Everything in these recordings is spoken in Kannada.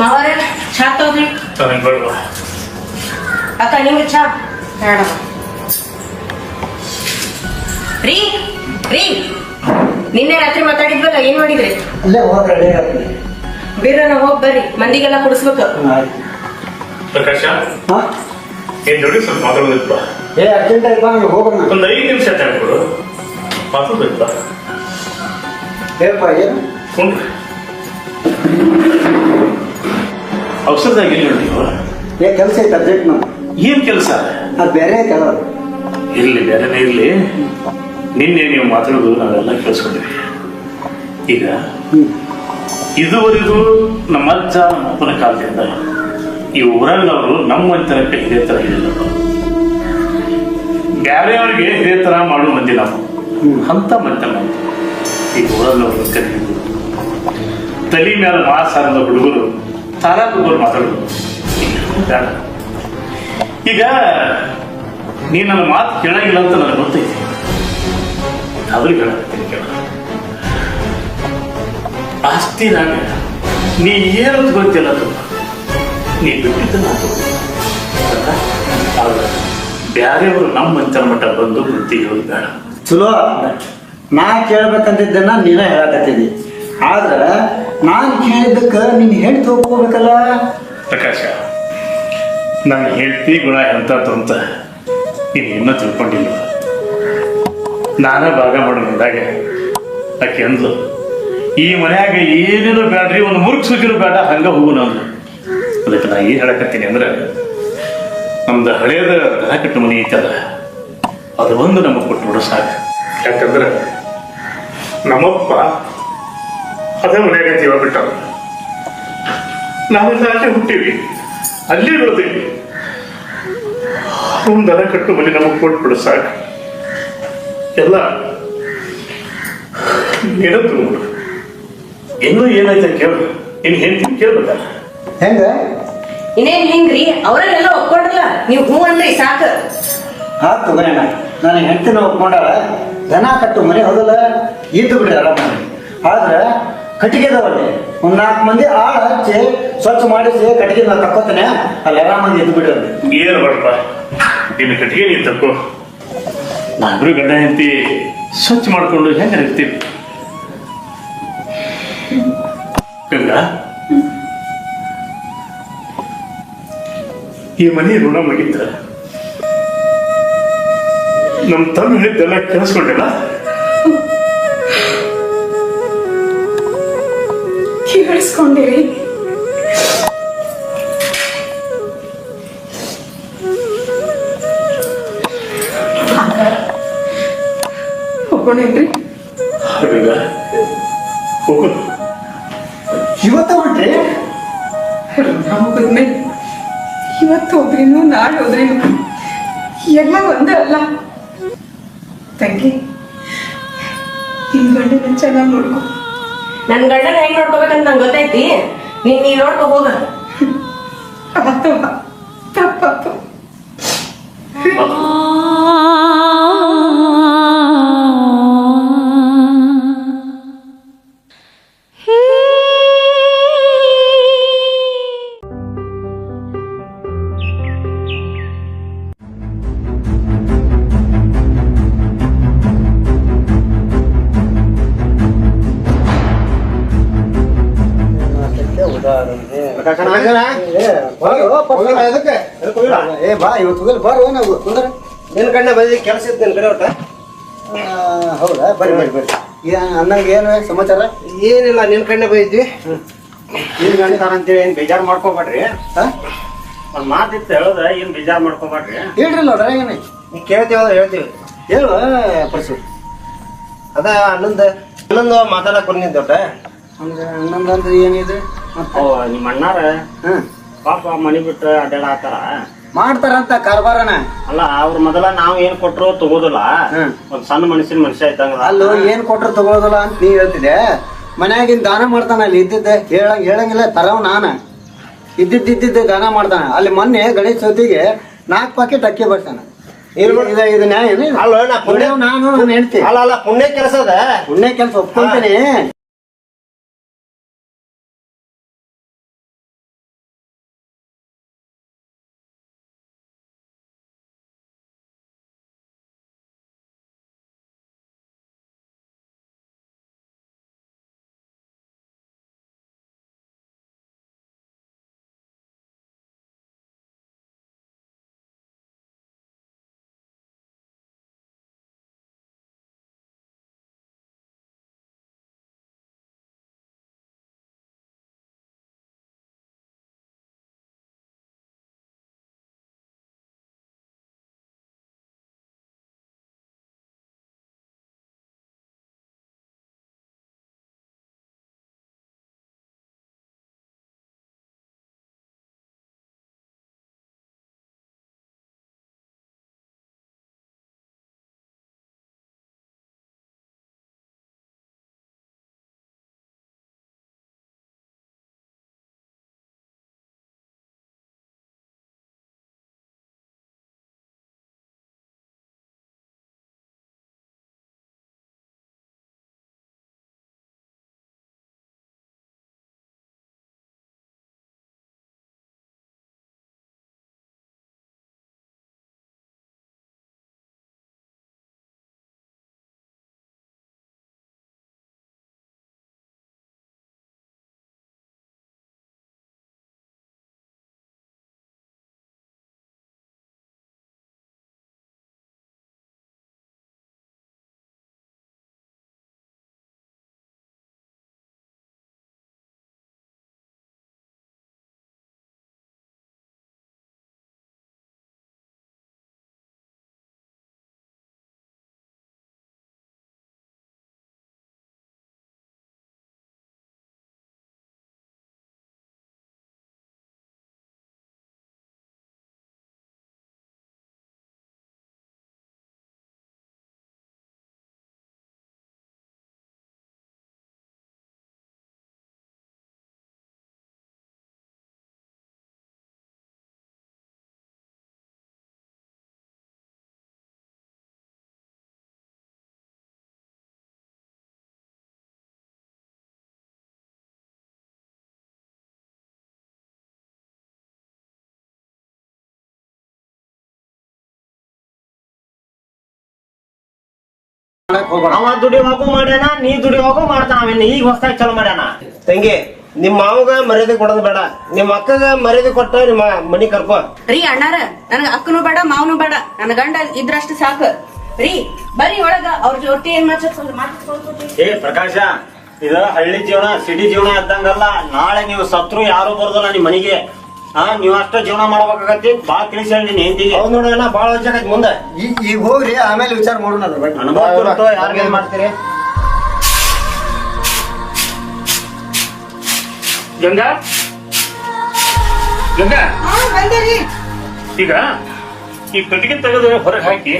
ಮಾವರೇ ಚಾ ತಗೋದ್ರಿ. ಅಕ್ಕ ನಿಮ್ಗೆ ಚಾ ಬೇಡ. ರೀ ರೀ ನಿನ್ನೆ ರಾತ್ರಿ ಮಾತಾಡಿದ್ವಲ್ಲ, ಏನ್ ಮಾಡಿದ್ರಿ? ಬೀರನ ಹೋಗ್ ಬರ್ರಿ, ಮಂದಿಗೆಲ್ಲ ಕುಡಿಸ್ಬೇಕು. ಪ್ರಕಾಶ ಏನ್ ನೋಡಿ ಸ್ವಲ್ಪ ಮಾತಾಡೋದಿಪ್ಪ. ಒಂದು 5 ನಿಮಿಷ ಟೈಮ್ ಕೊಡು, ಮಾತಾಡ್ಬೇಕಪ್ಪ. ಔಷಧದಾಗ ಎಲ್ಲಿ ನೀವು? ಕೆಲಸ ಐತೆ ಅರ್ಜೆಂಟ್. ಏನ್ ಕೆಲಸ? ಅದು ಬೇರೆ ಐತಲ್ಲ. ಇರ್ಲಿ, ಬೇರೆನೇ ಇರ್ಲಿ. ನಿನ್ನೆ ನೀವು ಮಾತಾಡೋದು ನಾವೆಲ್ಲ ಕೇಳಿಸ್ಕೊಂಡಿವಿ. ಈಗ ಇದುವರೆಗೂ ನಮ್ಮ ಅಜ್ಜ ನಮ್ಮ ಅಪ್ಪನ ಕಾಲದಿಂದ ಈ ಊರಾಗವರು ನಮ್ಮ ತನಕ ಇದೇ ತರ ಇರಲಿಲ್ಲ. ಬೇರೆಯವ್ರಿಗೆ ಇದೇ ತರ ಮಾಡೋ ಮಂದಿ ನಾವು ಅಂತ ಮತ್ತೆ ನಾವು ಈಗ ಊರಲ್ಲವರು ಕರೀದು ತಲೆ ಮೇಲೆ ಮಾಸಾರದ ಹುಡುಗರು ತಾರಾ ಹುಡುಗರು ಮಾತಾಡೋದು ಬೇಡ. ಈಗ ನೀ ನನ್ನ ಮಾತು ಕೇಳಂಗಿಲ್ಲ ಅಂತ ನನಗೆ ಗೊತ್ತೈತಿ. ಅವ್ರಿಗೆ ಹೇಳತ್ತೀನಿ ಕೇಳ. ಆಸ್ತಿನಾಗ ನೀ ಏನಂತ ಗೊತ್ತಿಲ್ಲ, ನೀ ಬಿಟ್ಟಿದ್ದ ಬ್ಯಾರೆಯವರು ನಮ್ಮ ಅಂತರ ಮಟ್ಟ ಬಂದು ವೃತ್ತಿ ಹೇಳೋದು ಬೇಡ. ಚಲೋ, ನಾ ಕೇಳ್ಬೇಕಂತಿದ್ದನ್ನ ನೀನೇ ಹೇಳಕತ್ತಿದ್ದಿ. ಆದ್ರ ನಾನು ಕೇಳಿದ್ದಕ್ಕ ನೀನ್ ಹೇಳಿ ತಗೋಬೇಕಲ್ಲ. ಪ್ರಕಾಶ, ನಾನು ಹೇಳ್ತಿ ಗುಣ ಎಂತದ್ದು ಅಂತ ನೀನು ಇನ್ನೂ ತಿಳ್ಕೊಂಡಿಲ್ಲ. ನಾನೇ ಭಾಗ ಮಾಡೋ ಮುಂದಾಗ ಆಕೆ ಅಂದ್ಲು, ಈ ಮನ್ಯಾಗ ಏನೇನು ಬೇಡ್ರಿ, ಒಂದು ಮುರುಕ್ ಸೂಜಿನೂ ಬೇಡ, ಹಂಗ ಹೋಗು ನಾನು. ಅದಕ್ಕೆ ನಾ ಏನ್ ಹೇಳಕತ್ತೀನಿ ಅಂದ್ರೆ, ನಮ್ದು ಹಳೇದ ದನ ಕಟ್ಟು ಮನೆ ಐತಲ್ಲ, ಅದು ಒಂದು ನಮಗೆ ಕೊಟ್ಟು ನೋಡೋ ಸಾಕು. ಯಾಕಂದ್ರೆ ನಮ್ಮಪ್ಪ ಅದೇ ಮನ್ಯಾಗ ಜೀವ ಬಿಟ್ಟ, ನಾವೆಲ್ಲ ಅಲ್ಲೇ ಹುಟ್ಟಿವಿ, ಅಲ್ಲೇ ಇರೋದೀವಿ. ಒಂದು ದನ ಕಟ್ಟು ಮನೆ ನಮಗೆ ಕೊಟ್ಬಿಡು ಸಾಕು. ಎಲ್ಲ ಏನಂತ ನೋಡು. ಇನ್ನೂ ಏನಾಯ್ತ ಕೇಳು, ಇನ್ ಹೇಳ್ತೀನಿ ಕೇಳ್ಬೇಕಲ್ಲ. ಹೆಂಗ ಇನ್ನೇನ್ ಹೆಂಗ್ರಿ? ಅವರೆಲ್ಲ ಒಪ್ಕೊಂಡ್ರಲ್ಲ, ನೀವು ಹೂ ಅಂದ್ರಿ ಸಾಕು. ಆತು ತಗೋಣ. ನಾನು ಹೆಂಡತಿನ ಒಪ್ಕೊಂಡಾಳ, ದನ ಕಟ್ಟು ಮನೆ ಹೋಗಲ್ಲ, ಇದ್ದು ಬಿಡಿ ಆರಾಮ. ಆದ್ರೆ ಕಟ್ಟಿಗೆದವಲ್ಲಿ ಒಂದ್ 4 ಮಂದಿ ಆಳ ಹಚ್ಚಿ ಸ್ವಚ್ಛ ಮಾಡಿಸಿ ಕಟ್ಟಿಗೆ ನಾ ತಕ್ಕೋತೇನೆ, ಅಲ್ಲಿ ಆರಾಮಾಗಿ ಇದ್ದು ಬಿಡಿ. ಏನು ಮಾಡಪ್ಪ, ನಿನ್ನ ಕಟ್ಟಿಗೆ ನೀನು ತಕ್ಕೋ, ನಾವಿಬ್ರು ಗಂಡ ಹೆಂಡತಿ ಸ್ವಚ್ಛ ಮಾಡ್ಕೊಂಡು ಹೆಂಗ ಇರ್ತೀವಿ. ಗಂಗಾ, ಈ ಮನೆ ಋಣ ಮುಗಿತ ನಮ್ ತಮ್ಮ ಹೇಳಿದ್ದೆಲ್ಲ ಕೇಳಿಸ್ಕೊಂಡಿಲ್ಲ. ಕೇಳಿಸ್ಕೊಂಡಿರಿ? ಹೋಗೋಣೇನ್ರಿ? ಹೋಗು. ಇವತ್ತ ಹೊಂಟ್ರಿ? ಹೋಗೋದ್ಮೇಲೆ ಇವತ್ತು ಹೋದ್ರಿನು ನಾಳೆ ಹೋದ್ರಿನು ಎಲ್ಲ ಒಂದೇ ಅಲ್ಲ ತಂಗಿ. ನಿನ್ ಗಂಡನ ಚೆನ್ನಾಗಿ ನೋಡ್ಕೊ. ನನ್ ಗಂಡನ ಹೆಂಗ್ ನೋಡ್ಕೋಬೇಕಂತ ನಂಗೆ ಗೊತ್ತೈತಿ. ನೀ ನೋಡ್ಕೊ ಹೋಗ. ತಪ್ಪಾತು. ನಿನ್ ಕಣ್ಣ ಬಂದಿ ಕೆಲಸ ಇತ್ತು ನಿನ್ ಕಡೆ ಒಟ್ಟ. ಹೌದಾ? ಬರ್ರಿ ಬರ್ರಿ ಬರ್ರಿ. ಅನ್ನಂಗೆ ಏನು ಸಮಾಚಾರ? ಏನಿಲ್ಲ, ನಿನ್ ಕಣ್ಣೆ ಬಂದಿದ್ವಿ. ನಿನ್ ಗಂಡ ಅಂತೇಳಿ ಏನ್ ಬೇಜಾರು ಮಾಡ್ಕೋಬೇಡ್ರಿ. ಒಂದ್ ಮಾತಿತ್ತು ಹೇಳೋದ, ಏನ್ ಬೇಜಾರ್ ಮಾಡ್ಕೊಬೇಡ್ರಿ. ಹೇಳ್ರಿ ನೋಡ್ರ, ಏನ ನೀ ಕೇಳ್ತೀವ ಹೇಳ್ತೀವಿ. ಹೇಳು ಪರಸು. ಅದ ಅನ್ನೊಂದು ಮಾತಾಡಕ್ ಬಂದಿದ್ದ ಒಟ್ಟ. ಅಂದ್ರೆ ಅನ್ನಂದ್ರೆ ಏನಿದೆ? ನಿಮ್ಮ ಅಣ್ಣಾರ ಪಾಪ ಮನಿ ಬಿಟ್ಟು ಅಡ್ಡಾಡತ್ತಾರ, ಮಾಡ್ತಾರಂತ ಕಾರ್ಬಾರನ. ಅಲ್ಲ ಅವ್ರ ಮೊದಲ ನಾವ್ ಏನ್ ಕೊಟ್ರು ತಗೋದಿಲ್ಲ. ಒಂದ್ ಸಣ್ಣ ಮನುಷ್ಯ ಇದ್ದಂಗ. ಅಲ್ಲೂ ಏನ್ ಕೊಟ್ರು ತಗೋದಿಲ್ಲ ಅಂತ ನೀವ್ ಹೇಳ್ತಿದ್ದೆ. ಮನ್ಯಾಗಿನ್ ದಾನ ಮಾಡ್ತಾನ, ಅಲ್ಲಿ ಇದ್ದಿದ್ದ ಹೇಳಂಗಿಲ್ಲ ತರವ್ ನಾನ. ಇದ್ದಿದ್ದ ದಾನ ಮಾಡ್ತಾನ. ಅಲ್ಲಿ ಮೊನ್ನೆ ಗಣೇಶ ಚೌತಿಗೆ 4 ಪಾಕೆಟ್ ಅಕ್ಕಿ ಬರ್ತಾನ. ಇದು ನ್ಯಾಯ? ಅಲ್ಲ ನಾನು ಹೇಳ್ತೀನಿ. ಅಲ್ಲ ಪುಣ್ಯ ಕೆಲಸ ಅದ. ಪುಣ್ಯ ಕೆಲಸ ಒಪ್ಕೊಂತೀನಿ. ಹೋಗೋಣ. ಅವ ದುಡಿಯೋವಾಗೂ ಮಾಡ್ಯಾನ, ನೀ ದುಡಿಯೋವಾಗೂ ಮಾಡ್ತಾನ. ಅವೇನು ಈಗ ಹೊಸದಾಗಿ ಚಲೋ ಮಾಡ್ಯಾನ. ತಂಗಿ, ನಿಮ್ಮ ಮಾವಗ ಮರ್ಯಾದೆ ಕೊಡೋದು ಬೇಡ, ನಿಮ್ಮ ಅಕ್ಕಗ ಮರ್ಯಾದೆ ಕೊಟ್ಟ ನಿಮ್ಮ ಮನಿ ಕರ್ಕೋ. ರೀ ಅಣ್ಣಾರ, ನನಗ ಅಕ್ಕನು ಬೇಡ ಮಾವನು ಬೇಡ, ನನ್ನ ಗಂಡ ಇದ್ರಷ್ಟು ಸಾಕು ರೀ. ಬರ್ರಿ ಒಳಗ ಅವ್ರ ಜೊತೆ ಏನ್ ಏ ಪ್ರಕಾಶ, ಇದು ಹಳ್ಳಿ ಜೀವನ, ಸಿಟಿ ಜೀವನ ಇದ್ದಂಗಲ್ಲ. ನಾಳೆ ನೀವು ಸತ್ರು ಯಾರು ಬರೋದಿಲ್ಲ ನಿಮ್ ಮನಿಗೆ. ನೀವ್ ಅಷ್ಟ ಜೀವನ ಮಾಡ್ಬೇಕಾಗತ್ತಿ. ಬಾಳ ತಿಳಿಸಿ ಹೇಳಿ ನೀನ್ ಹೆಂಡತಿಗೆ. ಅವ್ನು ನೋಡೋಣ ಬಾಳ ವರ್ಷ ಮುಂದೆ. ಈಗ ಹೋಗ್ರಿ, ಆಮೇಲೆ ವಿಚಾರ ಮಾಡೋಣ ಅದ್ರ ಬಗ್ಗೆ. ಅನುಭವ ಯಾರಿಗೆ ಮಾಡ್ತೀರಿ? ಗಂಗಾ ಗಂಗಾ, ಬಂದೇರಿ. ಈಗ ಈ ಕಟ್ಟಿಗೆ ತೆಗೆದು ಹೊರಗೆ ಹಾಕಿ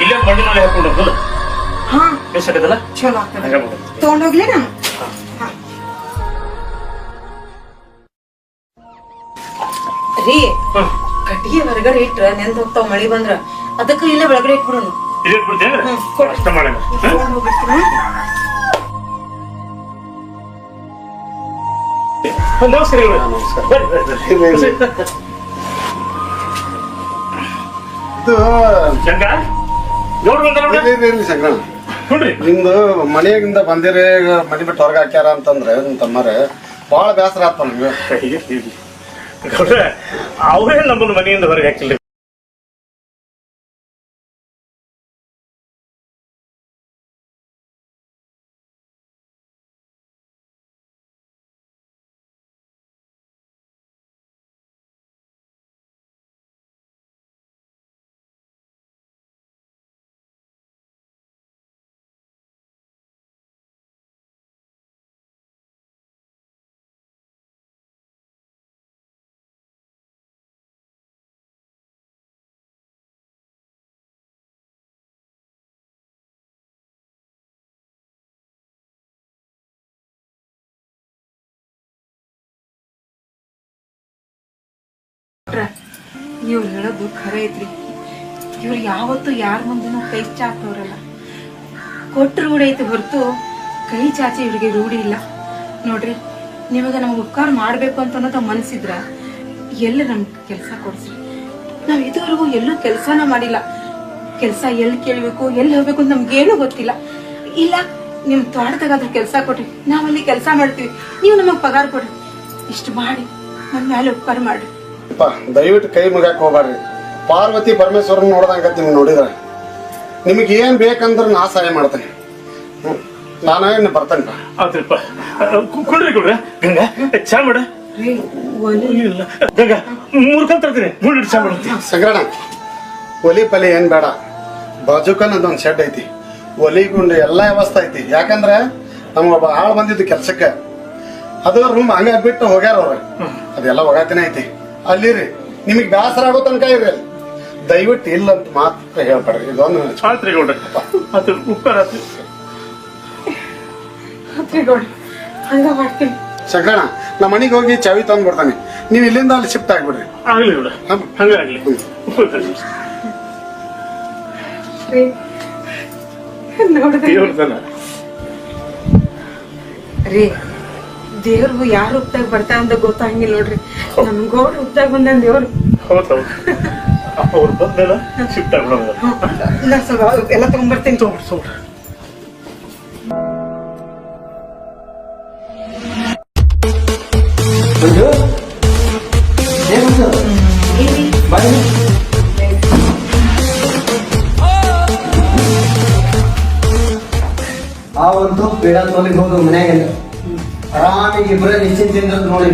ಇಲ್ಲೇ ಮಣ್ಣಿನಲ್ಲಿ ಹಾಕೊಂಡು ಹೋಗಲ್ಲ ಹಾ ಎಷ್ಟಾಗತ್ತಲ್ಲ? ಚಲೋ ಆಗ್ತದೆ. ಹಾಗಾಗ್ಬಿಡು. ತಗೊಂಡೋಗ್ಲಿ ನಾನು. ರೀ ಕಟ್ಟಿಗೆ ಹೊರಗಡೆ ಇಟ್ರ ನೆಂದ್ ಹೋಗ್ತಾವ ಮಳಿ ಬಂದ್ರ, ಅದಕ್ಕ ಇಲ್ಲೇ ಒಳಗಡೆ ಇಟ್ಬಿಡೋಣ. ಇದೇ ಬಿಡ್ತೇನೆ ಅಷ್ಟ ಮಾಡೋಣ. ನಮಸ್ಕಾರ. ಇದು ಗಂಗಾ ನೋಡ್ ಇರ್ಲಿ ಸಂಗ್ರಹ. ನೋಡ್ರಿ, ನಿಮ್ದು ಮನೆಯಾಗಿಂದ ಬಂದಿರಿ, ಮನೆ ಬಿಟ್ಟು ಹೊರಗೆ ಹಾಕ್ಯಾರ ಅಂತಂದ್ರೆ ನಿಮ್ ತಮ್ಮರೆ ಬಹಳ ಬೇಸರ ಆತ ನಮ್ಗೆ. ಅವರೇ ನಮ್ಮನ್ನ ಮನೆಯಿಂದ ಹೊರಗೆ ಹಾಕಿಲ್ಲ. ಇವ್ರು ಹೇಳೋದು ಖರೆ ಐತ್ರಿ. ಇವ್ರು ಯಾವತ್ತು ಯಾರ ಮುಂದೆನೂ ಕೈ ಚಾಚೋರಲ್ಲ. ಕೊಟ್ಟ ರೂಢಿ ಐತಿ ಹೊರತು ಕೈ ಚಾಚಿ ಇವ್ರಿಗೆ ರೂಢಿ ಇಲ್ಲ ನೋಡ್ರಿ. ನಿಮಗ ನಮ್ಗೆ ಉಪಕಾರ ಮಾಡ್ಬೇಕು ಅಂತ ಅನ್ನೋದು ಮನಸ್ಸಿದ್ರ ಎಲ್ಲ ನಮ್ಗೆ ಕೆಲಸ ಕೊಡ್ಸ್ರಿ. ನಾವ್ ಇದುವರೆಗೂ ಎಲ್ಲೂ ಕೆಲಸನ ಮಾಡಿಲ್ಲ. ಕೆಲಸ ಎಲ್ಲಿ ಕೇಳ್ಬೇಕು, ಎಲ್ಲಿ ಹೋಗ್ಬೇಕು ಅಂತ ನಮ್ಗೇನು ಗೊತ್ತಿಲ್ಲ. ಇಲ್ಲ ನಿಮ್ ತೋಟದಾಗಾದ್ರೂ ಕೆಲಸ ಕೊಡ್ರಿ, ನಾವಲ್ಲಿ ಕೆಲಸ ಮಾಡ್ತೀವಿ, ನೀವು ನಮಗ್ ಪಗಾರ ಕೊಡ್ರಿ. ಇಷ್ಟು ಮಾಡಿ ನನ್ ಮೇಲೆ ಉಪಕಾರ ಮಾಡ್ರಿ. ದಯವಿಟ್ಟು ಕೈ ಮುಗ್ಯಾಕ್ ಹೋಗ್ಬಾರ್ರಿ. ಪಾರ್ವತಿ ಪರಮೇಶ್ವರನ್ ನೋಡ್ದಂಗತ್ ನಿಮ್ಗೆ ನೋಡಿದ್ರೆ ನಿಮಗೆ ಏನ್ ಬೇಕಂದ್ರೆ ನಾ ಸಹಾಯ ಮಾಡ್ತೇನೆ. ನಾನು ಬರ್ತೇನೆ. ಆದ್ರಪ್ಪ ಕೊಡ್ರಿ ಕೊಡ್ರಿ. ಗಂಗಾ ಚಾ ಮಾಡ. ಇಲ್ಲ ಗಂಗಾ, ಮೂರ್ಕಂತ ತರ್ತೀನಿ, ಮೂಡಿಟ್ಟು ಚಾ ಮಾಡ್ತೀನಿ. ಸಂಗ್ರಹಣ, ಒಲಿ ಪಲಿ ಏನ್ ಬೇಡ, ಬಾಜುಕನ್ ಅದೊಂದು ಶೆಡ್ ಐತಿ, ಒಲಿ ಗುಂಡು ಎಲ್ಲಾ ವ್ಯವಸ್ಥೆ ಐತಿ. ಯಾಕಂದ್ರೆ ನಮ್ಗೆ ಒಬ್ಬ ಆಳ್ ಬಂದಿದ್ದು ಕೆಲ್ಸಕ್ಕೆ, ಅದು ರೂಮ್ ಹಂಗ ಬಿಟ್ಟು ಹೋಗ್ಯಾರ ಅವ್ರ. ಅದೆಲ್ಲ ಒಗಾತಿನ ಐತಿ ಅಲ್ಲಿರಿ. ನಿಮಗ್ ಬೇಸರ ಆಗೋ ತನಕ ಇರ್ರಿ. ದಯವಿಟ್ಟು ಇಲ್ಲ ಅಂತ ಮಾತ್ರ ಹೇಳ್ಬೇಡ್ರಿ. ಇದೊಂದು ಆತ್ರಿ ಗೌಡ್ರಿ, ಅದು ಉಪ್ಪಾರ ಹಂಗ ಮಾಡ್ತೀನಿ. ಸಂಗ್ರಹಣ, ನಮ್ಮ ಮನೆಗೆ ಹೋಗಿ ಚಾವಿ ತಂದು ಬಿಡ್ತಾನೆ, ನೀವು ಇಲ್ಲಿಂದ ಅಲ್ಲಿ ಶಿಫ್ಟ್ ಆಗ್ಬಿಡ್ರಿ. ಆಗ್ಲಿ ಗೌಡ, ಹಂಗಾಗ್ಲಿ. ರೀ ದೇವ್ರಿಗೂ ಯಾರ ರೂಪದಾಗ ಬರ್ತಾ ಅಂತ ಗೊತ್ತಾಗಿಲ್ಲ ನೋಡ್ರಿ. ನಮ್ ಗೌಡ್ರ ರೂಪದಾಗ ಬಂದ ದೇವ್ರು. ಹೌದೌದು, ಅವ್ರು ಬಂದೆಲ್ಲ ಶಿಫ್ಟ್ ಆಗ್ಬಿಡೋದು. ಸ್ವಲ್ಪ ಎಲ್ಲ ತಗೊಂಡ್ಬರ್ತೀನಿ. ಆ ಒಂದು ಬೇಡ ತೋಲಿಗೆ ಹೋದ್ರು ಮನ್ಯಾಗ ಆರಾಮಿಗೆ ಇಬ್ಬರೇ ನಿಶ್ಚಿಂತೆಯಿಂದ ನೋಡಿ